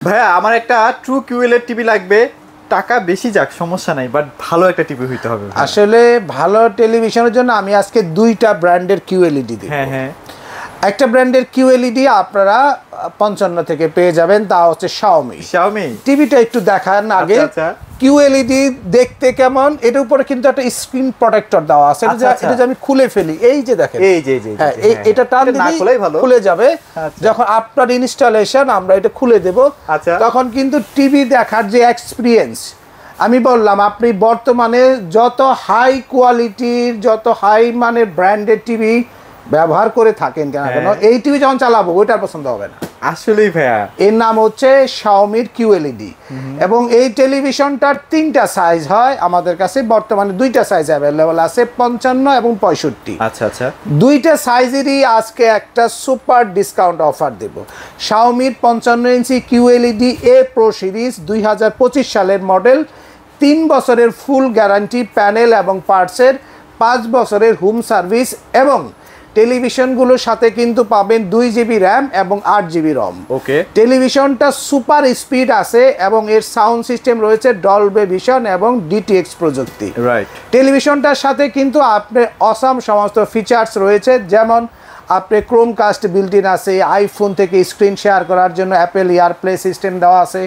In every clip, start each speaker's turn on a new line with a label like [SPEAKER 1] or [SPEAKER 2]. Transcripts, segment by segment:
[SPEAKER 1] ভাইয়া আমার একটা ট্রু কিউএলইডি টিভি লাগবে, টাকা বেশি যাক সমস্যা নাই, বাট ভালো একটা টিভি হইতে হবে।
[SPEAKER 2] আসলে ভালো টেলিভিশনের জন্য আমি আজকে দুইটা ব্র্যান্ডের কিউএলইডি দিব।
[SPEAKER 1] হ্যাঁ হ্যাঁ,
[SPEAKER 2] একটা ব্র্যান্ডের কিউএলইডি আপনারা 55 থেকে পেয়ে যাবেন, তা হচ্ছে শাওমি। টিভিটা একটু দেখান আগে। কিউএলইডি দেখতে কেমন, এর উপরে কিন্তু একটা স্ক্রিন প্রোটেক্টর দেওয়া আছে। এটা আমি খুলে ফেলি, এই যে দেখেন,
[SPEAKER 1] এই যে
[SPEAKER 2] হ্যাঁ এটা টান দিলেই খুলে যাবে। যখন আপনার ইনস্টলেশন আমরা এটা খুলে দেব, তখন কিন্তু টিভি দেখার যে এক্সপিরিয়েন্স, আমি বললাম আপনি বর্তমানে যত হাই কোয়ালিটির যত হাই মানের ব্র্যান্ডেড টিভি ব্যবহার করে থাকেন কেন কেন, এই টিভি যখন চালাবো ওইটার পছন্দ হবে না।
[SPEAKER 1] আসলেই ভাইয়া,
[SPEAKER 2] এর নাম হচ্ছে শাওমির কিউএলইডি। এবং এই টেলিভিশনটার 3টা সাইজ হয় আমাদের কাছে, বর্তমানে 2টা সাইজ অ্যাভেলেবল আছে, 55 এবং 65।
[SPEAKER 1] আচ্ছা আচ্ছা,
[SPEAKER 2] 2টা সাইজেরই আজকে একটা সুপার ডিসকাউন্ট অফার দেব। শাওমির 55 ইঞ্চি কিউএলইডি এ প্রো সিরিজ 2025 সালের মডেল, 3 বছরের ফুল গ্যারান্টি প্যানেল এবং পার্টসের, 5 বছরের হোম সার্ভিস, এবং টেলিভিশনগুলোর সাথে কিন্তু পাবেন 2 জিবি র্যাম এবং 8 জিবি রম।
[SPEAKER 1] ওকে,
[SPEAKER 2] টেলিভিশনটা সুপার স্পিড আছে এবং এর সাউন্ড সিস্টেম রয়েছে ডলবে ভিশন এবং ডিটিএক্স প্রযুক্তি।
[SPEAKER 1] রাইট,
[SPEAKER 2] টেলিভিশনটার সাথে কিন্তু আপনার অসাম সমস্ত ফিচার্স রয়েছে, যেমন আপনি ক্রোমকাস্ট বিল্ট ইন আছে, আইফোন থেকে স্ক্রিন শেয়ার করার জন্য অ্যাপেল এয়ারপ্লে সিস্টেম দেওয়া আছে।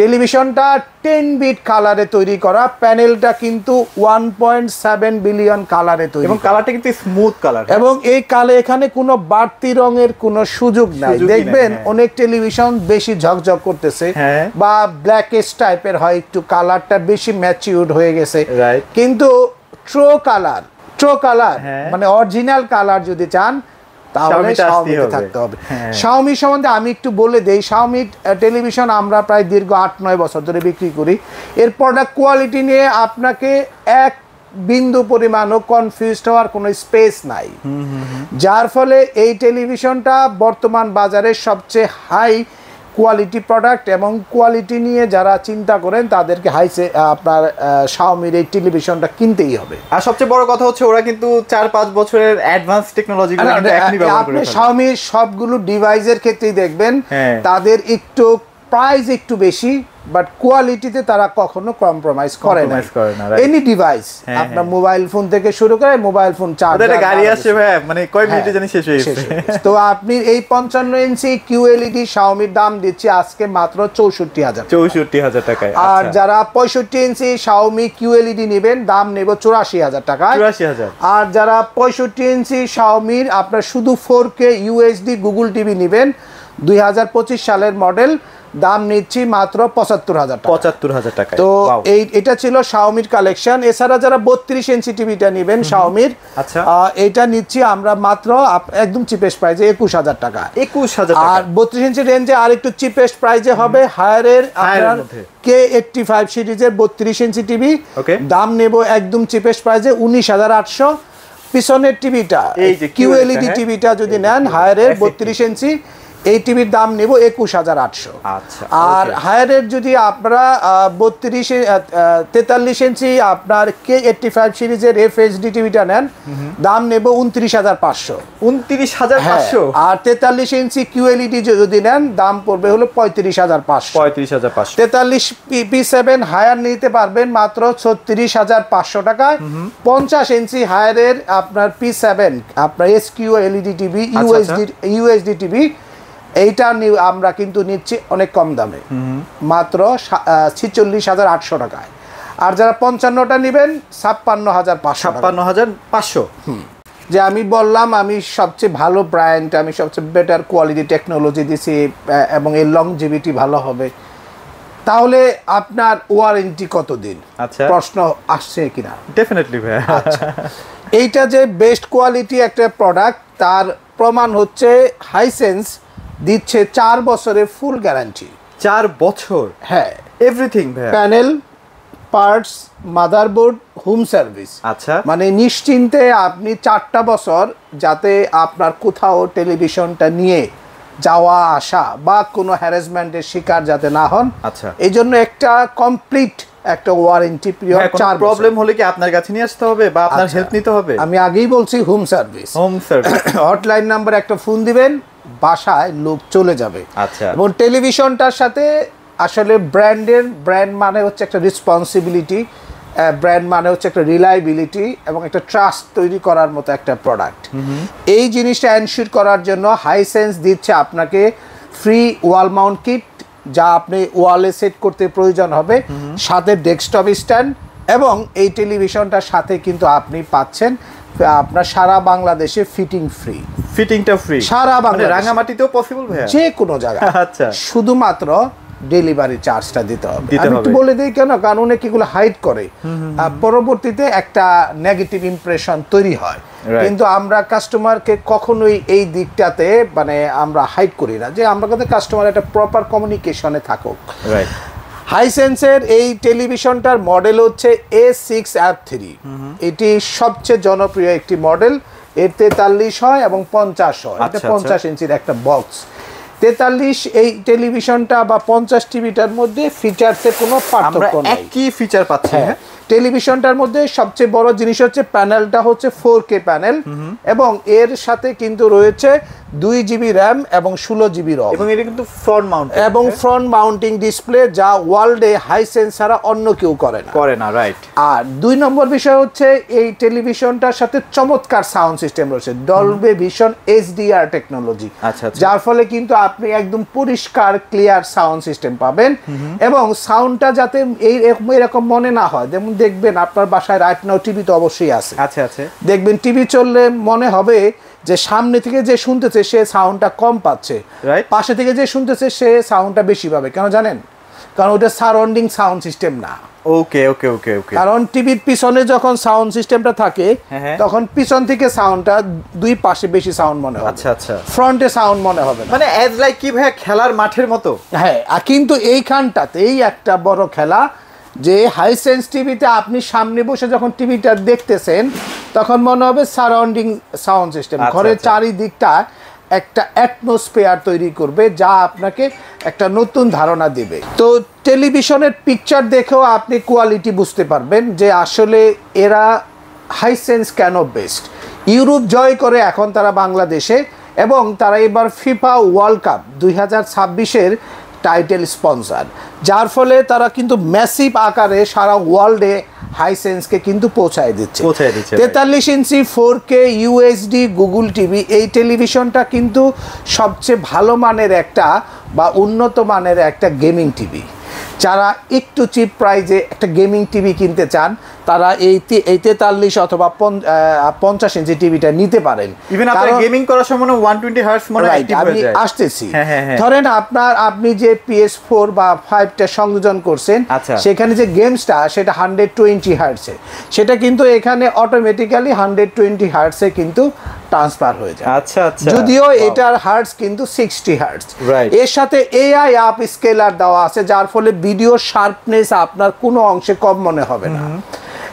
[SPEAKER 2] টেলিভিশনটা 10 বিট কালারে তৈরি করা, প্যানেলটা কিন্তু 1.7 বিলিয়ন কালারে তৈরি,
[SPEAKER 1] এবং কালারটা কিন্তু স্মুথ কালার,
[SPEAKER 2] এবং এই কালে এখানে কোনো বাড়তি রঙের কোনো সুযোগ নাই। দেখবেন অনেক টেলিভিশন বেশি ঝকঝক করতেছে বা ব্ল্যাকিশ টাইপের হয়, একটু কালারটা বেশি ম্যাচিউরড হয়ে গেছে, কিন্তু ট্রো কালার মানে অরিজিনাল কালার যদি চান তাহলে শাওমিতে থাকতে হবে। শাওমি সম্বন্ধে আমি একটু বলে দেই, শাওমি টেলিভিশন আমরা প্রায় দীর্ঘ 8-9 বছর ধরে বিক্রি করি। এর প্রোডাক্ট কোয়ালিটি নিয়ে আপনাকে এক বিন্দু পরিমাণও কনফিউজড হওয়ার কোনো স্পেস নাই, যার ফলে এই টেলিভিশনটা বর্তমান বাজারে সবচেয়ে হাই কোয়ালিটি প্রোডাক্ট, এবং কোয়ালিটি নিয়ে যারা চিন্তা করেন তাদেরকে আপনার শাওমির এই টেলিভিশনটা কিনতেই হবে।
[SPEAKER 1] আর সবচেয়ে বড় কথা হচ্ছে ওরা কিন্তু 4-5 বছরের অ্যাডভান্স টেকনোলজি
[SPEAKER 2] আপনি শাওমির সবগুলো ডিভাইসের ক্ষেত্রেই দেখবেন তাদের একটু প্রাইস একটু বেশি, বাট কোয়ালিটিতে তারা কখনো কম্প্রোমাইজ করে না। এনি ডিভাইস, আপনার মোবাইল ফোন থেকে শুরু করে মোবাইল ফোন চার্জার,
[SPEAKER 1] গাড়ি আসে ভাই মানে কয় মিনিটে জানি শেষ হয়ে গেছে।
[SPEAKER 2] তো আপনি এই 55 ইঞ্চি কিউএলইডি শাওমির দাম দিচ্ছি আজকে মাত্র 64,000
[SPEAKER 1] টাকায়।
[SPEAKER 2] আর যারা 65 ইঞ্চি শাওমি কিউএলইডি নেবেন দাম নেব 84,000 টাকায়। আর যারা 65 ইঞ্চি শাওমির আপনার শুধু 4K ইউএসডি গুগল টিভি নেবেন 2025 সালের মডেল, দাম নিচ্ছি মাত্র 75,000 টাকা। তো এটা ছিল শাওমির কালেকশন। এছাড়া যারা 32 ইঞ্চি টিভিটা নেবেন শাওমির, এটা নিচ্ছি আমরা মাত্র একদম চিপেস্ট প্রাইজে 21,000 টাকা।
[SPEAKER 1] 21,000 টাকা।
[SPEAKER 2] আর 32 ইঞ্চি রেঞ্জে আর একটু চিপেস্ট প্রাইজে হবে হায়ারের আপনার K85 সিরিজের 32 ইঞ্চি টিভি, দাম নেব একদম চিপেস্ট প্রাইজে 19,800। পিছনের টিভিটা কিউএলইডি টিভিটা যদি নেন হায়ারের 32 ইঞ্চি, এই টিভির দাম নেব 21,800। আর হায়ারের যদি আপনারা 43 ইঞ্চি আপনার K85 সিরিজের FHD টিভিটা নেন, দাম নেব 29,500।
[SPEAKER 1] 29,500।
[SPEAKER 2] আর 43 ইঞ্চি QLED যদি নেন দাম পড়বে হলো 35,500। 43 P7 হায়ার নিতে পারবেন মাত্র 36,500 টাকায়। 50 ইঞ্চি হায়ারের আপনার P7 আপনার SQLED টিভি UHD টিভি, এইটা আমরা কিন্তু নিচ্ছি অনেক কম দামে, মাত্র 46,800 টাকায়। আর যারা 55টা নেবেন 56,500। যে আমি বললাম আমি সবচেয়ে ভালো ব্র্যান্ড, আমি সবচেয়ে বেটার কোয়ালিটি টেকনোলজি দিছি এবং এর লংজিভিটি ভালো হবে, তাহলে আপনার ওয়ারেন্টি কতদিন?
[SPEAKER 1] আচ্ছা,
[SPEAKER 2] প্রশ্ন আসছে কিনা?
[SPEAKER 1] ডেফিনেটলি ভাই।
[SPEAKER 2] আচ্ছা, এইটা যে বেস্ট কোয়ালিটি একটা প্রোডাক্ট তার প্রমাণ হচ্ছে হাইসেন্স দিচ্ছে 4 বছরের ফুল গ্যারান্টি।
[SPEAKER 1] 4 বছর?
[SPEAKER 2] হ্যাঁ,
[SPEAKER 1] এভরিথিং ভাই,
[SPEAKER 2] panel, parts, motherboard, home service.
[SPEAKER 1] আচ্ছা,
[SPEAKER 2] মানে নিশ্চিন্তে আপনি 4টা বছর যাতে আপনার কোথাও টেলিভিশনটা নিয়ে যাওয়া আসা বা কোনো হ্যারাসমেন্টের শিকার যাতে না হন,
[SPEAKER 1] আচ্ছা,
[SPEAKER 2] এই জন্য একটা কমপ্লিট একটা ওয়ারেন্টি পিরিয়ড। 4
[SPEAKER 1] প্রবলেম হলে কি আপনার কাছে নিয়ে আসতে হবে বা আপনার হেল্প নিতে হবে?
[SPEAKER 2] আমি আগেই বলছি হোম সার্ভিস। হটলাইন নাম্বার একটা ফোন দিবেন, বাসায় লোক চলে যাবে।
[SPEAKER 1] আচ্ছা।
[SPEAKER 2] এবং টেলিভিশনটার সাথে আসলে ব্র্যান্ড মানে হচ্ছে একটা রেসপন্সিবিলিটি, ব্র্যান্ড মানে হচ্ছে একটা রিলায়েবিলিটি এবং একটা ট্রাস্ট তৈরি করার মতো একটা প্রোডাক্ট। এই জিনিসটা এনশিওর করার জন্য হাইসেন্স দিচ্ছে আপনাকে ফ্রি ওয়াল মাউন্ট কিট, যা আপনি ওয়ালে সেট করতে প্রয়োজন হবে, সাথে ডেস্কটপ স্ট্যান্ড, এবং এই টেলিভিশনটার সাথে কিন্তু আপনি পাচ্ছেন আপনার সারা বাংলাদেশে
[SPEAKER 1] ফিটিংটা ফ্রি
[SPEAKER 2] সারা বাংলাদেশে,
[SPEAKER 1] রাঙামাটিতেও পসিবল ভাইয়া,
[SPEAKER 2] যে কোনো জায়গায়।
[SPEAKER 1] আচ্ছা,
[SPEAKER 2] শুধুমাত্র ডেলিভারি চার্জটা দিতে হবে। আমি একটু বলে দিই কেন, কারণ অনেক এগুলো হাইড করে, পরবর্তীতে একটা নেগেটিভ ইমপ্রেশন তৈরি হয়। কিন্তু আমরা কাস্টমারকে কখনোই এই দিকটাতে মানে আমরা হাইড করি না, যে আমরা কাছে কাস্টমার একটা প্রপার কমিউনিকেশনে থাকুক। হাইসেন্সের এই টেলিভিশনটার মডেল হচ্ছে A6R3। এটি সবচেয়ে জনপ্রিয় একটি মডেল। এর 43 হয় এবং 50 হয়। এটা 50 ইঞ্চির একটা বক্স। 43 এই টেলিভিশনটা বা 50 টিভিটার মধ্যে ফিচারসে কোনো পার্থক্য নেই,
[SPEAKER 1] একই ফিচার পাচ্ছি।
[SPEAKER 2] টেলিভিশনটার মধ্যে সবচেয়ে বড় জিনিস হচ্ছে প্যানেলটা হচ্ছে 4K প্যানেল, এবং এর সাথে কিন্তু রয়েছে 2GB র্যাম এবং 16GB রম,
[SPEAKER 1] এবং এটা কিন্তু
[SPEAKER 2] ফ্রন্ট মাউন্টিং ডিসপ্লে, যা ওয়ার্ল্ডে হাইসেন্স ছাড়া অন্য কেউ করে না।
[SPEAKER 1] রাইট।
[SPEAKER 2] আর 2 নম্বর বিষয় হচ্ছে এই টেলিভিশনটার সাথে চমৎকার সাউন্ড সিস্টেম রয়েছে, ডলবে ভিশন HDR টেকনোলজি, যার ফলে কিন্তু আপনি একদম পরিষ্কার ক্লিয়ার সাউন্ড সিস্টেম পাবেন। এবং সাউন্ডটা যাতে এরকম মনে না হয়, যেমন দেখবেন আপনার বাসায় রাইট নাও টিভি তো অবশ্যই আছে, দেখবেন টিভি চললে মনে হবে যে সামনে থেকে যে শুনতেছে সে সাউন্ডটা কম পাচ্ছে, পাশে থেকে যে শুনতেছে সে সাউন্ডটা বেশি পাবে। কেন জানেন? কারণ ওটা সারাউন্ডিং সাউন্ড সিস্টেম না।
[SPEAKER 1] ওকে।
[SPEAKER 2] কারণ টিভির পিছনে যখন সাউন্ড সিস্টেমটা থাকে তখন পিছন থেকে সাউন্ডটা দুই পাশে বেশি সাউন্ড মনে হবে, ফ্রন্টে সাউন্ড মনে হবে না।
[SPEAKER 1] মানে অ্যাজ লাইক কি ভাই, খেলার মাঠের মতো।
[SPEAKER 2] হ্যাঁ, কিন্তু এইখানটাতেই একটা বড় খেলা, যে হাইসেন্স টিভিতে আপনি সামনে বসে যখন টিভিটা দেখতেছেন তখন মনে হবে সারাউন্ডিং সাউন্ড সিস্টেম, ঘরের চারিদিকটা একটা অ্যাটমসফিয়ার তৈরি করবে, যা আপনাকে একটা নতুন ধারণা দেবে। তো টেলিভিশনের পিকচার দেখেও আপনি কোয়ালিটি বুঝতে পারবেন যে আসলে এরা হাইসেন্স কেন বেস্ট। ইউরোপ জয় করে এখন তারা বাংলাদেশে, এবং তারা এবার ফিফা ওয়ার্ল্ড কাপ 2026-এর টাইটেল স্পন্সর, যার ফলে তারা কিন্তু ম্যাসিভ আকারে সারা ওয়ার্ল্ডে হাইসেন্সকে কিন্তু পৌঁছায় দিচ্ছে। 43 ইঞ্চি 4K UHD গুগল টিভি, এই টেলিভিশনটা কিন্তু সবচেয়ে ভালো মানের একটা বা উন্নত মানের একটা গেমিং টিভি। যারা একটু চিপ প্রাইজে একটা গেমিং টিভি কিনতে চান তারা এই 43 অথবা 50 ইঞ্চি টিভিটা নিতে পারেন।
[SPEAKER 1] ইভেন আপনি গেমিং করার সময় 120 হার্টজ মনে অ্যাক্টিভ হয়ে যায়।
[SPEAKER 2] আমি আসতেছি, ধরেন আপনি যে PS4 বা 5টা সংযোজন করছেন, সেখানে যে গেমসটা সেটা 120 হার্টজে, সেটা কিন্তু এখানে অটোমেটিক্যালি 120 হার্টজে কিন্তু ট্রান্সফার হয়ে যায়। যদিও এটার হার্টজ কিন্তু 60 হার্টজ। এর সাথে AI আপ স্কেলার দেওয়া আছে, যার ফলে ভিডিও শার্পনেস আপনার কোনো অংশে কম মনে হবে না।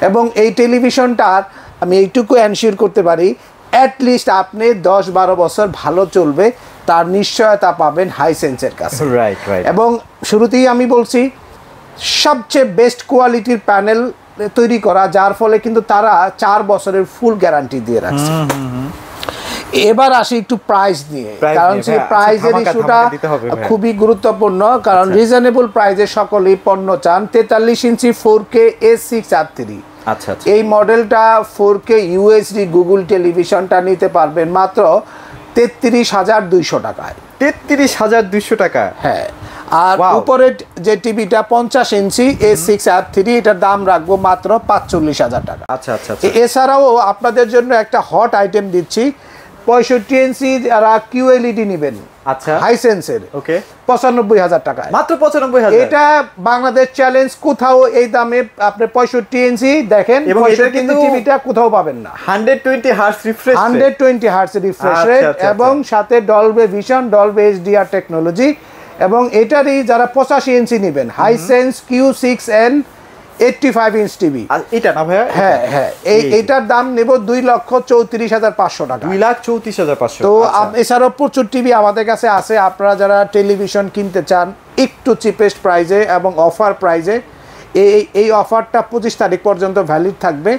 [SPEAKER 2] এবং এই টেলিভিশনটার আমি এইটুকু এনশিওর করতে পারি, অ্যাটলিস্ট আপনি 10-12 বছর ভালো চলবে তার নিশ্চয়তা পাবেন হাইসেন্সের কাছে। এবং শুরুতেই আমি বলছি সবচেয়ে বেস্ট কোয়ালিটির প্যানেল তৈরি করা, যার ফলে কিন্তু তারা 4 বছরের ফুল গ্যারান্টি দিয়ে রাখছে। এবার আসি একটু প্রাইস নিয়ে, কারণ সেই প্রাইজের ইস্যুটা খুবই গুরুত্বপূর্ণ, কারণ রিজনেবল প্রাইজে সকলেই পণ্য চান। 43 ইঞ্চি 4K A6R3 এই মডেলটা 4K UHD গুগল টেলিভিশনটা নিতে পারবেন মাত্র 33,200 টাকায়।
[SPEAKER 1] 33,200 টাকা?
[SPEAKER 2] হ্যাঁ। আর উপরের যে টিভিটা 50 ইঞ্চি A6R3 এটার দাম রাখবো মাত্র 45,000 টাকা। এছাড়াও আপনাদের জন্য একটা হট আইটেম দিচ্ছি, 65 ইঞ্চি যারা QLED নেবেন হাইসেন্সের, 95,000 টাকা,
[SPEAKER 1] মাত্র 95,000।
[SPEAKER 2] এটা বাংলাদেশ চ্যালেঞ্জ, কোথাও এই দামে আপনি 65 ইঞ্চি দেখেন, এবং এটা কিন্তু টিভিটা কোথাও পাবেন না।
[SPEAKER 1] 120 hertz refresh,
[SPEAKER 2] 120 hertz refresh rate, এবং সাথে ডলবে ভিশন, ডলবে HDR টেকনোলজি। এবং এটারই যারা 85 ইঞ্চি নেবেন হাইসেন্স Q6N 85 ইঞ্চ টিভি,
[SPEAKER 1] এটা না ভাইয়া? হ্যাঁ,
[SPEAKER 2] এইটার দাম নেব 2,34,500 টাকা।
[SPEAKER 1] 2,34,500।
[SPEAKER 2] তো এছাড়াও প্রচুর টিভি আমাদের কাছে আছে। আপনারা যারা টেলিভিশন কিনতে চান একটু চিপেস্ট প্রাইজে এবং অফার প্রাইজে, এই অফারটা 25 তারিখ পর্যন্ত ভ্যালিড থাকবে।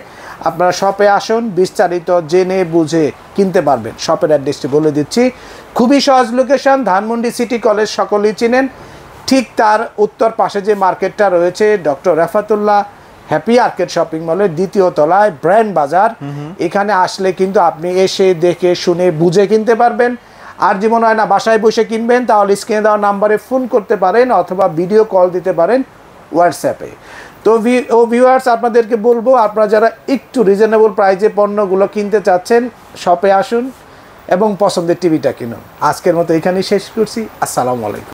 [SPEAKER 2] আপনারা শপে আসুন, বিস্তারিত জেনে বুঝে কিনতে পারবেন। শপের অ্যাড্রেসটি বলে দিচ্ছি, খুবই সহজ লোকেশন, ধানমন্ডি সিটি কলেজ সকলেই চিনেন, ঠিক তার উত্তর পাশে যে মার্কেটটা রয়েছে doctor Rafatullah happy arcade shopping মলের 2য় তলায় ব্র্যান্ড বাজার। এখানে আসলে কিন্তু আপনি এসে দেখে শুনে বুঝে কিনতে পারবেন। আর যে মনে হয় না বাসায় বসে কিনবেন, তাহলে স্ক্রিনে দেওয়া নাম্বারে ফোন করতে পারেন অথবা ভিডিও কল দিতে পারেন হোয়াটসঅ্যাপে। তো ভিউয়ার্স, আপনাদেরকে বলবো, আপনারা যারা একটু রিজনেবল প্রাইসে পণ্যগুলো কিনতে চাচ্ছেন, শপে আসুন এবং পছন্দের টিভিটা কিনুন। আজকের মতো এখানেই শেষ করছি। আসসালামু আলাইকুম।